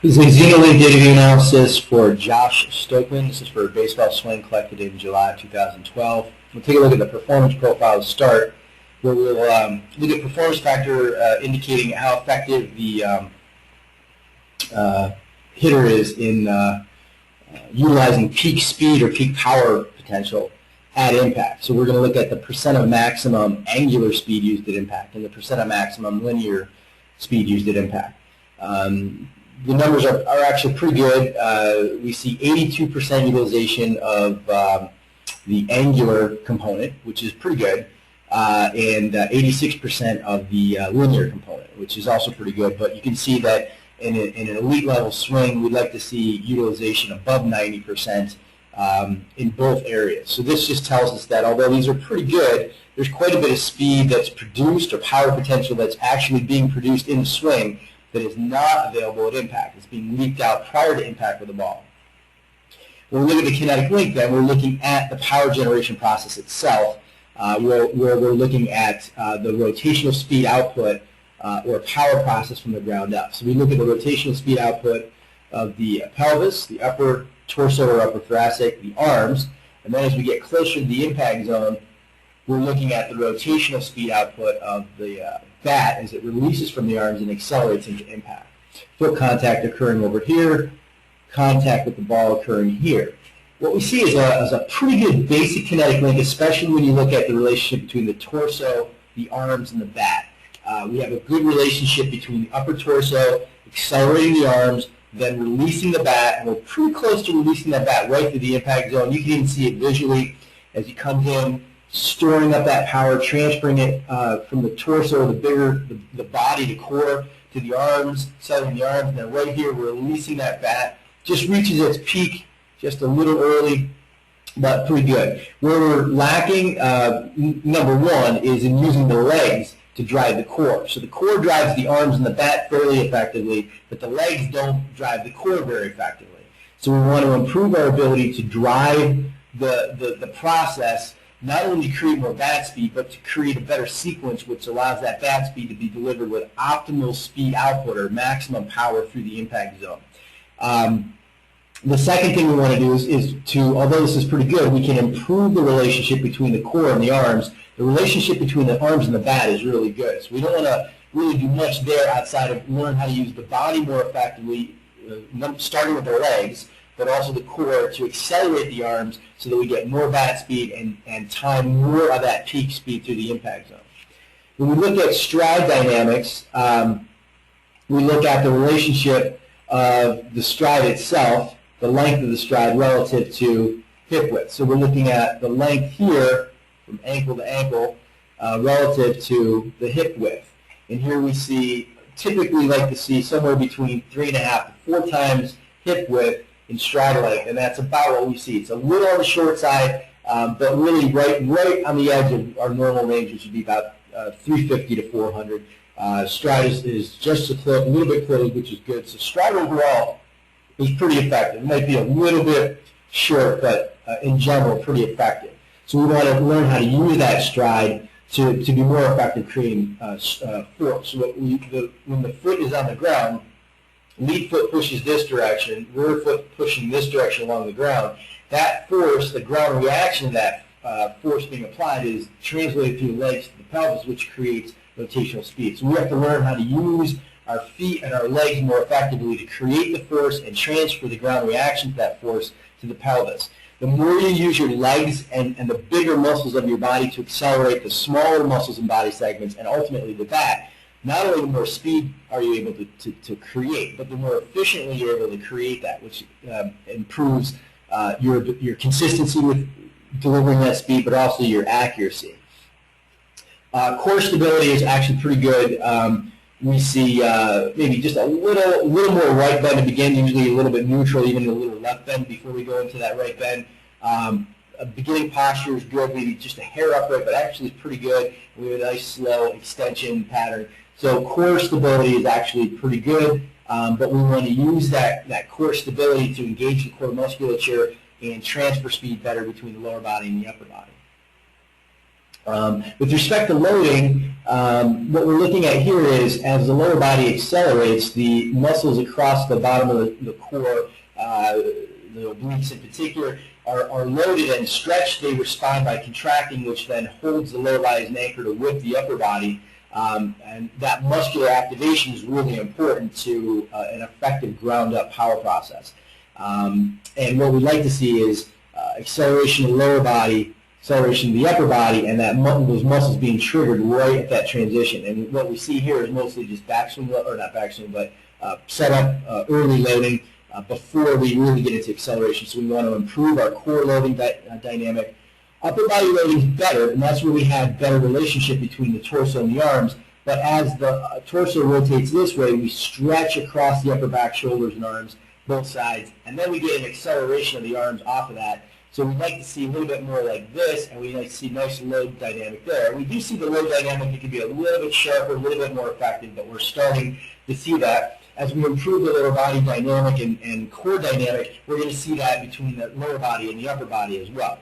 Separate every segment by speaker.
Speaker 1: This is a Xenolink data view analysis for Josh Stokeman. This is for a baseball swing collected in July of 2012. We'll take a look at the performance profile to start, where we'll look at performance factor indicating how effective the hitter is in utilizing peak speed or peak power potential at impact. So we're going to look at the percent of maximum angular speed used at impact and the percent of maximum linear speed used at impact. The numbers are actually pretty good. We see 82% utilization of the angular component, which is pretty good, and 86% of the linear component, which is also pretty good. But you can see that in an elite level swing, we'd like to see utilization above 90% in both areas. So this just tells us that although these are pretty good, there's quite a bit of speed that's produced or power potential that's actually being produced in the swing that is not available at impact. It's being leaked out prior to impact with the ball. When we look at the kinetic link, then we're looking at the power generation process itself, where we're looking at the rotational speed output or power process from the ground up. So we look at the rotational speed output of the pelvis, the upper torso or upper thoracic, the arms, and then as we get closer to the impact zone, we're looking at the rotational speed output of the bat as it releases from the arms and accelerates into impact. Foot contact occurring over here, contact with the ball occurring here. What we see is a pretty good basic kinetic link, especially when you look at the relationship between the torso, the arms, and the bat. We have a good relationship between the upper torso, accelerating the arms, then releasing the bat, and we're pretty close to releasing that bat right through the impact zone. You can even see it visually as he comes in, storing up that power, transferring it from the torso, the body, the core, to the arms, settling the arms, and then right here we're releasing that bat. Just reaches its peak just a little early, but pretty good. Where we're lacking, number one, is in using the legs to drive the core. So the core drives the arms and the bat fairly effectively, but the legs don't drive the core very effectively. So we want to improve our ability to drive the process, not only to create more bat speed, but to create a better sequence which allows that bat speed to be delivered with optimal speed output or maximum power through the impact zone. The second thing we want to do is to, although this is pretty good, we can improve the relationship between the core and the arms. The relationship between the arms and the bat is really good. So we don't want to really do much there outside of learn how to use the body more effectively, starting with the legs, but also the core to accelerate the arms so that we get more bat speed and time more of that peak speed through the impact zone. When we look at stride dynamics, we look at the relationship of the stride itself, the length of the stride relative to hip width. So we're looking at the length here from ankle to ankle relative to the hip width. And here we see, typically like to see somewhere between 3.5 to 4 times hip width in stride length, and that's about what we see. It's a little on the short side, but really right on the edge of our normal range, which would be about 350 to 400. Stride is just a little bit closed, which is good. So stride overall is pretty effective. It might be a little bit short, but in general, pretty effective. So we want to learn how to use that stride to be more effective creating force. So when the foot is on the ground, lead foot pushes this direction, rear foot pushing this direction along the ground. That force, the ground reaction of that force being applied is translated through the legs to the pelvis, which creates rotational speed. So we have to learn how to use our feet and our legs more effectively to create the force and transfer the ground reaction to that force to the pelvis. The more you use your legs and the bigger muscles of your body to accelerate the smaller muscles and body segments and ultimately the bat, not only the more speed are you able to create, but the more efficiently you're able to create that, which improves your consistency with delivering that speed, but also your accuracy. Core stability is actually pretty good. We see maybe just a little more right bend to begin, usually a little bit neutral, even a little left bend before we go into that right bend. A beginning posture is good, maybe just a hair upright, but actually it's pretty good. We have a nice slow extension pattern. So core stability is actually pretty good, but we want to use that core stability to engage the core musculature and transfer speed better between the lower body and the upper body. With respect to loading, What we're looking at here is as the lower body accelerates, the muscles across the bottom of the core, the obliques in particular, are loaded and stretched. They respond by contracting, which then holds the lower body as an anchor to whip the upper body. And that muscular activation is really important to an effective ground-up power process. And what we'd like to see is acceleration of the lower body, acceleration of the upper body, and those muscles being triggered right at that transition. And what we see here is mostly just backswing, or not backswing, but set up early loading before we really get into acceleration. So we want to improve our core loading dynamic. Upper body loading is better, and that's where we have better relationship between the torso and the arms. But as the torso rotates this way, we stretch across the upper back, shoulders, and arms, both sides, and then we get an acceleration of the arms off of that. So we'd like to see a little bit more like this, and we'd like to see nice load dynamic there. We do see the load dynamic. It can be a little bit sharper, a little bit more effective, but we're starting to see that. As we improve the lower body dynamic and core dynamic, we're going to see that between the lower body and the upper body as well.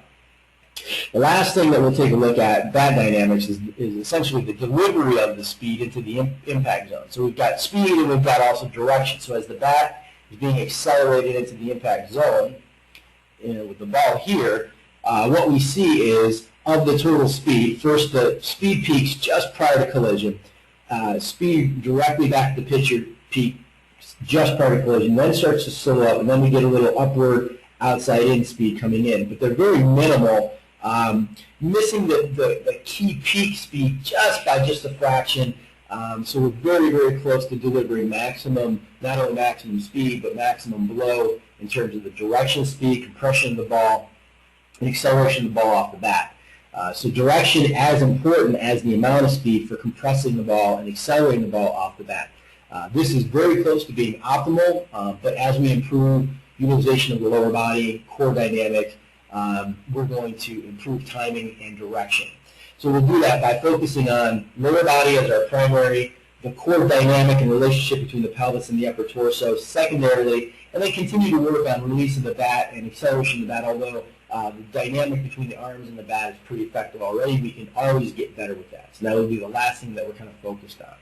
Speaker 1: The last thing that we'll take a look at, bat dynamics, is essentially the delivery of the speed into the impact zone. So we've got speed and we've got also direction. So as the bat is being accelerated into the impact zone, with the ball here, what we see is of the total speed, first the speed peaks just prior to collision, speed directly back to the pitcher peak just prior to collision, then starts to slow up, and then we get a little upward outside-in speed coming in. But they're very minimal, missing the key peak speed just by just a fraction. So we're very, very close to delivering maximum, not only maximum speed, but maximum blow in terms of the direction of speed, compression of the ball, and acceleration of the ball off the bat. So direction as important as the amount of speed for compressing the ball and accelerating the ball off the bat. This is very close to being optimal, but as we improve utilization of the lower body, core dynamic, we're going to improve timing and direction. So we'll do that by focusing on lower body as our primary, the core dynamic and relationship between the pelvis and the upper torso secondarily, and then continue to work on release of the bat and acceleration of the bat, although the dynamic between the arms and the bat is pretty effective already. We can always get better with that. So that would be the last thing that we're kind of focused on.